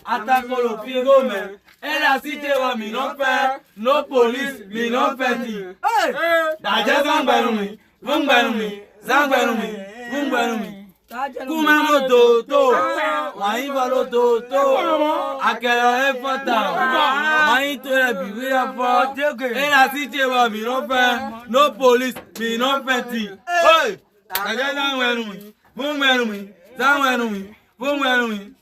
Atakolo Figo man. Ella city wa mi no fair, no police, mi no petty. Daja Zangbarumi, Vungbarumi, Zangbarumi, Vungbarumi. Kumano to, Waivalo to, Akela Efata, Waito Biwia for Ella city wa mi no fair, no police, mi no petty. Daja Zangbarumi, Vungbarumi, Zangbarumi, Vungbarumi.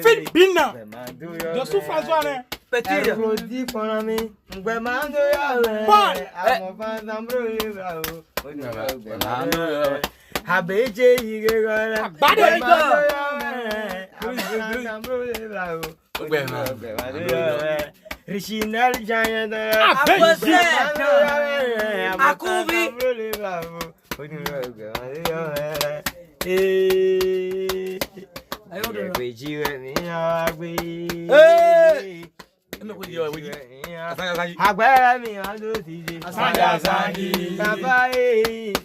Filipina. Je suis François. Petit. Rodi konami. Ngbe Habeje yige gola. Rishinal giant. Akubi. Agbára mi ado ti je. Asanja Zanji. Baba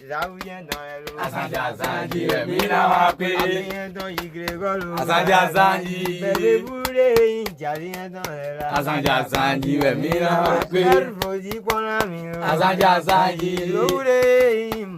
zawuye na elo. Asanja Zanji mi na wa pe. Abiyen don yigre golu. Asanja Zanji. Bebe bure jari don ela. Asanja Zanji mi na wa pe. Erfo ji pona mi. Asanja Zanji. Lore